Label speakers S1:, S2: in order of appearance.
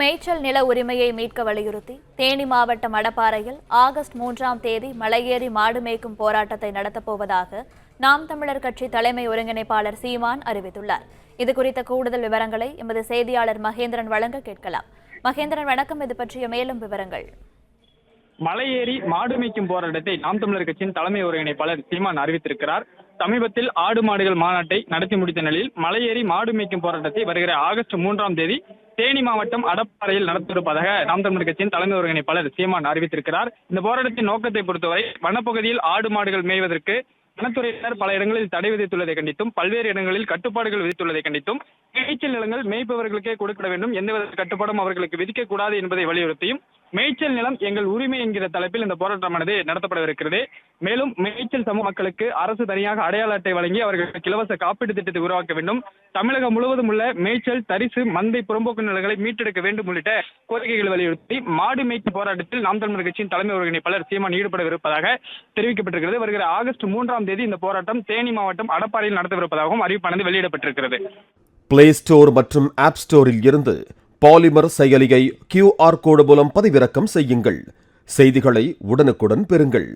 S1: மேய்ச்சல் நில உரிமையை மீட்க வலியுறுத்தி தேனி மாவட்டம் அடப்பாறையில் ஆகஸ்ட் 3ஆம் தேதி மலையேறி மாடு மேய்க்கும் போராட்டத்தை நடத்தப்போவதாக நாம் தமிழர் கட்சி தலைமை ஒருங்கிணைப்பாளர் சீமான் அறிவித்துள்ளார். இதுகுறித்த கூடுதல் விவரங்களை எமது செய்தியாளர் மகேந்திரன் வழங்க கேட்கலாம். மகேந்திரன், வணக்கம். இது பற்றிய மேலும் விவரங்கள்.
S2: மலையேறி மாடு மேய்க்கும் போராட்டத்தை நாம் தமிழர் கட்சியின் தலைமை ஒருங்கிணைப்பாளர் சீமான் அறிவித்திருக்கிறார். சமீபத்தில் ஆடு மாடுகள் மாநாட்டை நடத்தி முடித்த நிலையில் மலையேறி மாடு மேய்க்கும் போராட்டத்தை வருகிற ஆகஸ்ட் 3ஆம் தேதி தேனி மாவட்டம் அடப்பாறையில் நடத்தியிருப்பதாக நாம் தமிழர் கட்சியின் தலைமை ஒருங்கிணைப்பாளர் சீமான் அறிவித்திருக்கிறார். இந்த போராட்டத்தின் நோக்கத்தை பொறுத்தவரை வனப்பகுதியில் ஆடு மாடுகள் மேய்வதற்கு வனத்துறையினர் பல இடங்களில் தடை விதித்துள்ளதை கண்டித்தும், பல்வேறு இடங்களில் கட்டுப்பாடுகள் விதித்துள்ளதை கண்டித்தும், மேய்ச்சல் நிலங்கள் மேய்ப்பவர்களுக்கே கொடுக்க வேண்டும், எந்தவித கட்டுப்பாடும் அவர்களுக்கு விதிக்கக்கூடாது என்பதை வலியுறுத்தியும் மேய்ச்சல் நிலம் எங்கள் உரிமை என்கிற தலைப்பில் இந்த போராட்டமானது நடத்தப்படவிருக்கிறது. மேலும் மேய்ச்சல் சமூக மக்களுக்கு அரசு தனியாக அடையாள அட்டை வழங்கி அவர்களுக்கு இலவச காப்பீட்டு திட்டத்தை உருவாக்க வேண்டும், தமிழகம் முழுவதும் உள்ள மேய்ச்சல், தரிசு, மந்தை, புறம்போக்கு நிலங்களை மீட்டெடுக்க வேண்டும் உள்ளிட்ட கோரிக்கைகளை வலியுறுத்தி மாடு மேய்க்கும் போராட்டத்தில் நாம் தமிழர் கட்சியின் தலைமை ஒருங்கிணைப்பாளர் சீமான் ஈடுபடவிருப்பதாக தெரிவிக்கப்பட்டிருக்கிறது. வருகிற ஆகஸ்ட் 3ஆம் தேதி இந்த போராட்டம் தேனி மாவட்டம் அடப்பாறையில் நடத்தவிருப்பதாகவும் அறிவிப்பானது வெளியிடப்பட்டிருக்கிறது.
S3: பிளே ஸ்டோர் மற்றும் ஆப் ஸ்டோரில் இருந்து பாலிமர் செயலியை QR கோடு மூலம் பதிவிறக்கம் செய்யுங்கள். செய்திகளை உடனுக்குடன் பெறுங்கள்.